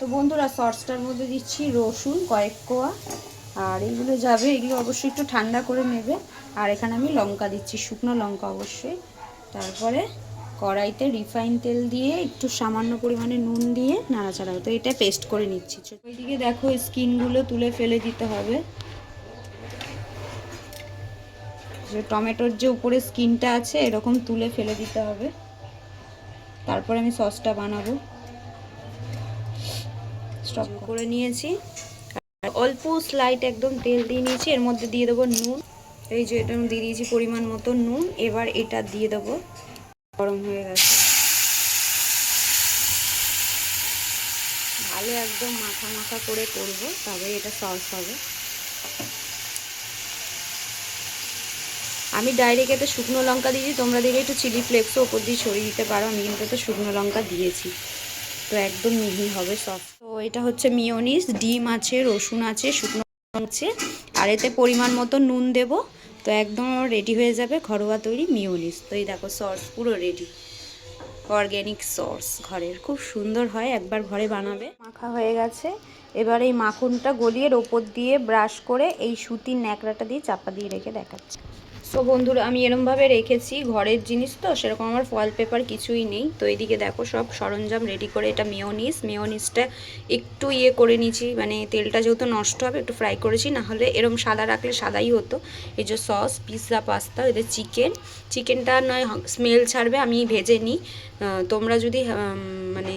তো বন্ধুরা সসটার মধ্যে দিচ্ছি রসুন কয়েক কোয়া, আর এইগুলো যাবে, এগুলো অবশ্যই একটু ঠান্ডা করে নেবে। আর এখানে আমি লঙ্কা দিচ্ছি, শুকনো লঙ্কা অবশ্যই। তারপরে কড়াইতে রিফাইন তেল দিয়ে একটু সামান্য পরিমাণে নুন দিয়ে নাড়াচাড়া, তো এটা পেস্ট করে নিচ্ছি। ওইদিকে দেখো স্কিনগুলো তুলে ফেলে দিতে হবে, যে টমেটোর যে উপরে স্কিনটা আছে এরকম তুলে ফেলে দিতে হবে। তারপরে আমি সসটা বানাবো। স্টপ করে নিয়েছি, অল্প স্লাইট একদম তেল দিয়ে নিয়েছি, এর মধ্যে দিয়ে দেবো নুন। এই যে এটা দিয়ে দিয়েছি পরিমাণ মতো নুন। এবার এটা দিয়ে দেবো, গরম হয়ে গেছে, ভালো একদম মাখা মাখা করে করবো, তবে এটা সস হবে। আমি ডাইরেক্ট এতে শুকনো লঙ্কা দিয়েছি, তোমরা দিলে একটু চিলি ফ্লেক্সও ওপর দিয়ে ছড়িয়ে দিতে পারো, আমি কিন্তু তো শুকনো লঙ্কা দিয়েছি। তো একদম মিহি হবে সস। তো এটা হচ্ছে মিয়োনিজ, ডিম আছে, রসুন আছে, শুকনো আছে, আর এতে পরিমাণ মতো নুন দেব। তো একদম রেডি হয়ে যাবে ঘরোয়া তৈরি মিয়োনিজ। তো এই দেখো সস পুরো রেডি, অর্গ্যানিক সস ঘরের, খুব সুন্দর হয়, একবার ঘরে বানাবে। মাখা হয়ে গেছে, এবার এই মাখনটা গলিয়ে ওপর দিয়ে ব্রাশ করে এই সুতির ন্যাকড়াটা দিয়ে চাপা দিয়ে রেখে দেখাচ্ছি। সো বন্ধুরা আমি এরমভাবে রেখেছি, ঘরের জিনিস তো সেরকম আমার ফয়েল পেপার কিছুই নেই। তো এইদিকে দেখো সব সরঞ্জাম রেডি করে, এটা মেয়োনিজটা একটু করে নিয়েছি, মানে তেলটা যেহেতু নষ্ট হবে একটু ফ্রাই করেছি, নাহলে এরম সাদা রাখলে সাদাই হতো। এই যে সস, পিৎজা, পাস্তা, এদের চিকেনটা নয় স্মেল ছাড়বে, আমি ভেজে নিই। তোমরা যদি মানে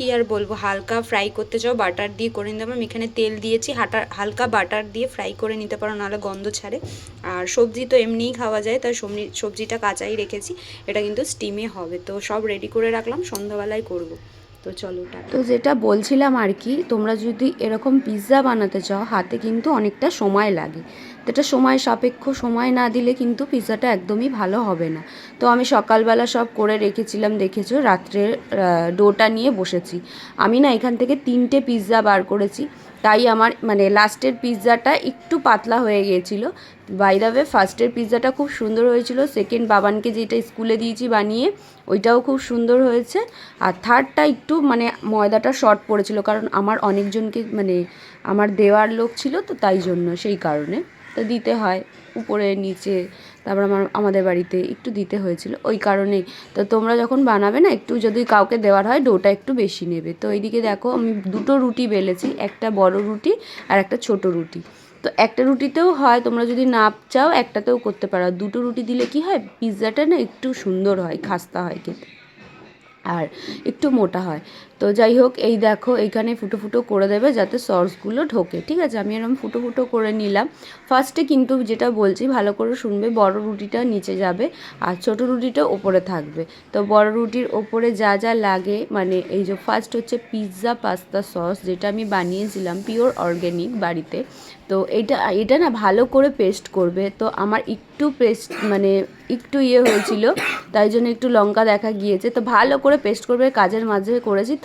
কি আর বলবো, হালকা ফ্রাই করতে চাও বাটার দিয়ে করে নিতে পারো। আমি এখানে তেল দিয়েছি, হালকা বাটার দিয়ে ফ্রাই করে নিতে পারো, নাহলে গন্ধ ছাড়ে। আর সবজি তো এমনিই খাওয়া যায়, তাই সবজিটা কাঁচাই রেখেছি, এটা কিন্তু স্টিমে হবে। তো সব রেডি করে রাখলাম, সন্ধ্যাবেলায় করব। তো চলো তো যেটা বলছিলাম আর কি, তোমরা যদি এরকম পিৎজা বানাতে চাও হাতে কিন্তু অনেকটা সময় লাগে, তো এটা সময় সাপেক্ষ, সময় না দিলে কিন্তু পিৎজাটা একদমই ভালো হবে না। তো আমি সকালবেলা সব করে রেখেছিলাম, দেখেছো, রাত্রে ডোটা নিয়ে বসেছি। আমি না এখান থেকে 3টে পিৎজা বার করেছি, তাই আমার মানে লাস্টের পিৎজাটা একটু পাতলা হয়ে গিয়েছিলো। বাই দ্য ওয়ে ফার্স্টের পিৎজাটা খুব সুন্দর হয়েছিল, সেকেন্ড বাবানকে যেটা স্কুলে দিয়েছি বানিয়ে ওইটাও খুব সুন্দর হয়েছে, আর থার্ডটা একটু মানে ময়দাটা শর্ট পড়েছিল, কারণ আমার অনেকজনকে মানে আমার দেওয়ার লোক ছিল, তো তাই জন্য সেই কারণে তো দিতে হয় উপরে নিচে, তারপর আমাদের বাড়িতে একটু দিতে হয়েছিল ওই কারণেই। তো তোমরা যখন বানাবে না, একটু যদি কাউকে দেওয়ার হয় ডোটা একটু বেশি নেবে। তো এইদিকে দেখো আমি 2টো রুটি বেলেছি, একটা বড় রুটি আর একটা ছোট রুটি। তো একটা রুটিতেও হয়, তোমরা যদি না চাও একটাতেও করতে পারো। 2টো রুটি দিলে কি হয়, পিৎজাটা না একটু সুন্দর হয়, খাস্তা হয় খেতে, আর একটু মোটা হয়। তো যাই হোক, এই দেখো এইখানে ফুটো ফুটো করে দেবে যাতে সসগুলো ঢোকে, ঠিক আছে। আমি এরকম ফুটো ফুটো করে নিলাম। ফার্স্টে কিন্তু যেটা বলছি ভালো করে শুনবে, বড় রুটিটা নিচে যাবে আর ছোট রুটিটা ওপরে থাকবে। তো বড় রুটির ওপরে যা যা লাগে, মানে এই যে ফার্স্ট হচ্ছে পিৎজা পাস্তা সস, যেটা আমি বানিয়েছিলাম পিওর অর্গ্যানিক বাড়িতে। তো এটা না ভালো করে পেস্ট করবে। তো আমার একটু পেস্ট মানে একটু হয়েছিল, তাই জন্য একটু লঙ্কা দেখা গিয়েছে। তো ভালো করে পেস্ট করবে, কাজের মাঝে করেছি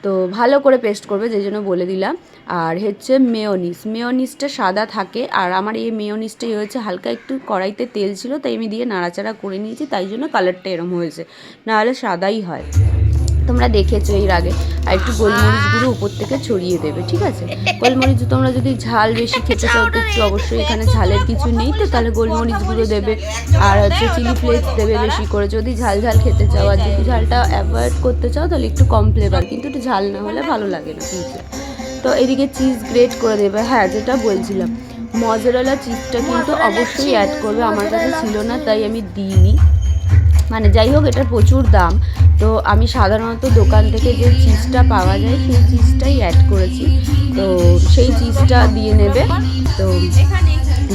তো ভালো করে পেস্ট করবে, যেই জন্য বলে দিলাম। আর হচ্ছে মেয়োনিজটা সাদা থাকে, আর আমার এই মেয়োনিজটা হয়েছে হালকা একটু কড়াইতে তেল ছিল, তাই আমি দিয়ে নাড়াচাড়া করে নিয়েছি, তাই জন্য কালারটা এরম হয়েছে, নাহলে সাদাই হয়, তোমরা দেখেছো এর আগে। আর একটু গোলমরিচ গুঁড়ো উপর থেকে ছড়িয়ে দেবে, ঠিক আছে। গোলমরিচ তোমরা যদি ঝাল বেশি খেতে চাও তো একটু, অবশ্যই এখানে ঝালের কিছু নেই তো তাহলে গোলমরিচ গুঁড়ো দেবে, আর হচ্ছে চিলি ফ্লেক্স দেবে বেশি করে যদি ঝাল খেতে চাও। আর যদি ঝালটা অ্যাভয়েড করতে চাও তাহলে একটু কম ফ্লেভার, কিন্তু একটু ঝাল না হলে ভালো লাগে না পিৎজা। তো এদিকে চিজ গ্রেট করে দেবে। হ্যাঁ, যেটা বলছিলাম, মজারেলা চিজটা কিন্তু অবশ্যই অ্যাড করবে, আমার কাছে ছিল না তাই আমি দিইনি, মানে যাই হোক এটার প্রচুর দাম। তো আমি সাধারণত দোকান থেকে যে চিজটা পাওয়া যায় সেই চিজটাই অ্যাড করেছি। তো সেই চিজটা দিয়ে নেবে, তো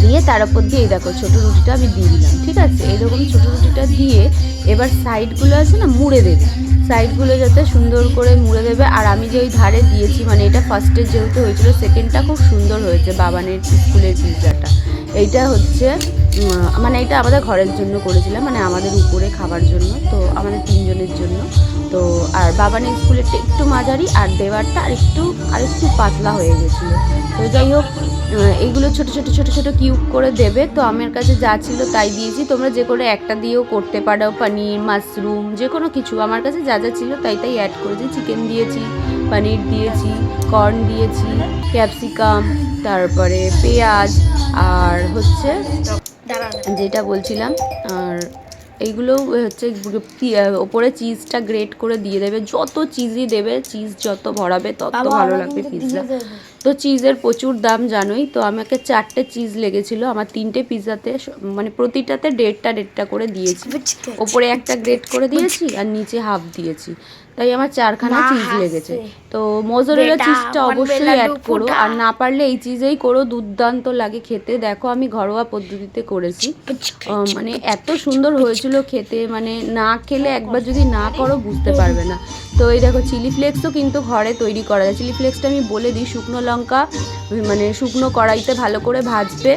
দিয়ে তার উপর দিয়ে এই দেখো ছোটো রুটিটা আমি দিয়ে দিলাম, ঠিক আছে। এরকম ছোটো রুটিটা দিয়ে এবার সাইডগুলো আছে না মুড়ে দেবে, সাইডগুলো যাতে সুন্দর করে মুড়ে দেবে। আর আমি যে ওই ধারে দিয়েছি, মানে এটা ফার্স্টে যেহেতু হয়েছিল, সেকেন্ডটা খুব সুন্দর হয়েছে বাবানের স্কুলের পিৎজাটা। এইটা হচ্ছে মানে এটা আমাদের ঘরের জন্য করেছিলাম, মানে আমাদের উপরে খাবার জন্য, তো আমাদের 3জনের জন্য। তো আর বাবানের স্কুলেরটা একটু মাঝারি, আর দেওয়ারটা আরেকটু পাতলা হয়ে গেছিলো। তো যাই হোক এইগুলো ছোট ছোট ছোট ছোট কিউব করে দেবে। তো আমার কাছে যা ছিল তাই দিয়েছি, তোমরা যে কোনো একটা দিয়েও করতে পারো, পনির, মাশরুম, যে কোনো কিছু। আমার কাছে যা যা ছিল তাই তাই অ্যাড করেছি। চিকেন দিয়েছি, পনির দিয়েছি, কর্ন দিয়েছি, ক্যাপসিকাম, তারপরে পেঁয়াজ, আর হচ্ছে যেটা বলছিলাম, আর এইগুলো হচ্ছে ওপরে চিজটা গ্রেট করে দিয়ে দেবে। যত চিজই দেবে, চিজ যত ভরাবে তত ভালো লাগবে পিৎজা। তো চিজের প্রচুর দাম জানোই, তো আমাকে 4টে চিজ লেগেছিলো আমার 3টে পিৎজাতে, মানে প্রতিটাতে 1.5 করে দিয়েছি। ওপরে একটা গ্রেট করে দিয়েছি আর নিচে হাফ দিয়েছি, তাই আমার 4খানা চিজ লেগেছে। তো মোজারেলা চিজটা অবশ্যই অ্যাড করো, আর না পারলে এই চিজেই করো, দুর্দান্ত লাগে খেতে। দেখো আমি ঘরোয়া পদ্ধতিতে করেছি, মানে এত সুন্দর হয়েছিল খেতে, মানে না খেলে একবার যদি না করো বুঝতে পারবে না। তো এই দেখো চিলি ফ্লেক্সও কিন্তু ঘরে তৈরি করা যায়। চিলি ফ্লেক্সটা আমি বলে দিই, শুকনো লঙ্কা মানে শুকনো কড়াইতে ভালো করে ভাজবে,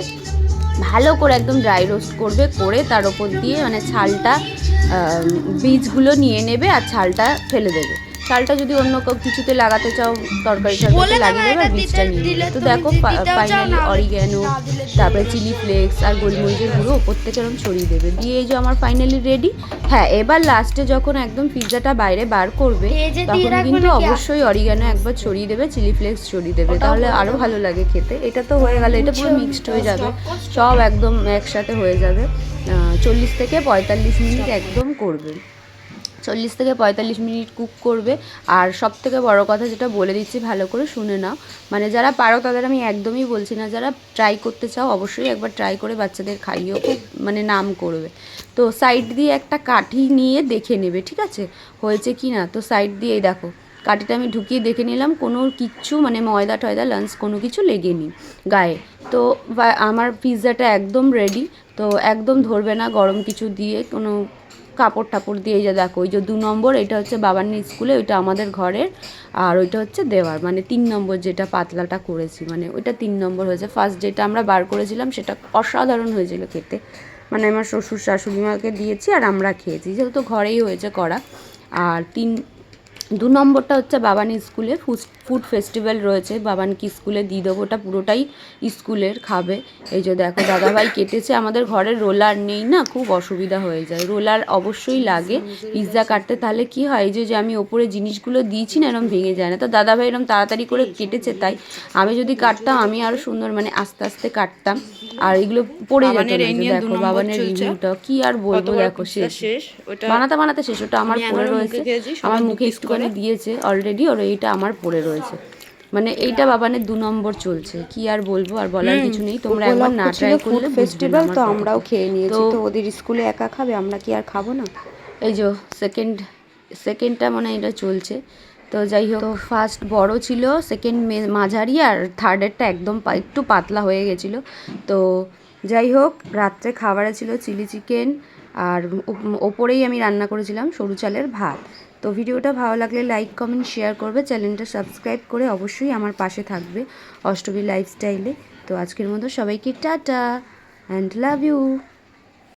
ভালো করে একদম ড্রাই রোস্ট করবে, করে তার ওপর দিয়ে মানে ছালটা, বীজগুলো নিয়ে নেবে আর ছালটা ফেলে দেবে। ছালটা যদি অন্য কিছুতে লাগাতে চাও, তরকারি টরকারিতে লাগিয়ে দেবে, আর বীজটা নিয়ে নেবে। তো দেখো ফাইনালি অরিগ্যানো, তারপরে চিলি ফ্লেক্স আর গোলমরিচের গুঁড়ো ওপর থেকে এরকম ছড়িয়ে দেবে, দিয়ে এই যে আমার ফাইনালি রেডি। হ্যাঁ, এবার লাস্টে যখন একদম পিৎজাটা বাইরে বার করবে তখন কিন্তু অবশ্যই অরিগ্যানো একবার ছড়িয়ে দেবে, চিলি ফ্লেক্স ছড়িয়ে দেবে, তাহলে আরও ভালো লাগে খেতে। এটা তো হয়ে গেল, এটা পুরো মিক্সড হয়ে যাবে, সব একদম একসাথে হয়ে যাবে। 40 থেকে 45 মিনিট একদম করবে, 40 থেকে 45 মিনিট কুক করবে। আর সব থেকে বড় কথা যেটা বলে দিচ্ছি, ভালো করে শুনে নাও, মানে যারা পারো তাদের আমি একদমই বলছি না, যারা ট্রাই করতে চাও অবশ্যই একবার ট্রাই করে বাচ্চাদের খাইয়েও, খুব মানে নাম করবে। তো সাইড দিয়ে একটা কাঠি নিয়ে দেখে নেবে, ঠিক আছে হয়েছে কি না। তো সাইড দিয়েই দেখো কাঠিটা আমি ঢুকিয়ে দেখে নিলাম, কোনো কিচ্ছু মানে ময়দা টয়দা লাঞ্চ কোনো কিছু লেগেনি গায়ে। তো আমার পিৎজাটা একদম রেডি। তো একদম ধরবে না গরম কিছু দিয়ে, কোনো কাপড় টাপড় দিয়ে। এই যে দেখো, ওই যে 2 নম্বর, এটা হচ্ছে বাবান্নি স্কুলে, ওইটা আমাদের ঘরের, আর ওইটা হচ্ছে দেওয়ার, মানে 3 নম্বর যেটা পাতলাটা করেছি, মানে ওইটা 3 নম্বর হয়েছে। ফার্স্ট যেটা আমরা বার করেছিলাম সেটা অসাধারণ হয়েছিল খেতে, মানে আমার শ্বশুর শাশুড়ি মাকে দিয়েছি আর আমরা খেয়েছি, যেহেতু ঘরেই হয়েছে করা। আর 2 নম্বরটা হচ্ছে বাবানি স্কুলে ফুড ফেস্টিভ্যাল রয়েছে, বাবানকি স্কুলে দিয়ে দেবো, ওটা পুরোটাই স্কুলের খাবে। এই যে দেখো দাদাভাই কেটেছে, আমাদের ঘরের রোলার নেই না, খুব অসুবিধা হয়ে যায়, রোলার অবশ্যই লাগে পিৎজা কাটতে, তাহলে কি হয় এই যে আমি ওপরে জিনিসগুলো দিয়েছি না, এরকম ভেঙে যায় না। তো দাদাভাই এরকম তাড়াতাড়ি করে কেটেছে, তাই আমি যদি কাটতাম আমি আরও সুন্দর মানে আস্তে আস্তে কাটতাম, আর এগুলো পড়ে যেত না। দেখো বাবানের রিভিউটা কি আর বলবো, দেখো শেষ, বানাতে বানাতে শেষ। ওটা আমার পড়ে রয়েছে, আমার মুখে একটুখানি দিয়েছে অলরেডি, আর এইটা আমার পড়ে রয়েছে, মানে এইটা বাবানের 2 নম্বর চলছে। কি আর বলবো, আর বলার কিছু নেই, তোমরা একবার না ট্রাই করলে ফেস্টিভ্যাল তো আমরাও খেয়ে নিয়েছি, তো ওদের স্কুলে একা খাবে, আমরা কি আর খাবো না। এই যে সেকেন্ডটা মানে এটা চলছে। তো যাই হোক, ফার্স্ট বড় ছিল, সেকেন্ড মাঝারি, আর থার্ডেরটা একদম একটু পাতলা হয়ে গেছিলো। তো যাই হোক, রাত্রে খাবারে ছিল চিলি চিকেন, আর ওপরেই আমি রান্না করেছিলাম সরু চালের ভাত। তো ভিডিওটা ভালো লাগলে লাইক কমেন্ট শেয়ার করবে, চ্যানেলটা সাবস্ক্রাইব করে অবশ্যই আমার পাশে থাকবে অষ্টমী লাইফস্টাইলে। তো আজকের মতো সবাইকে টাটা অ্যান্ড লাভ ইউ।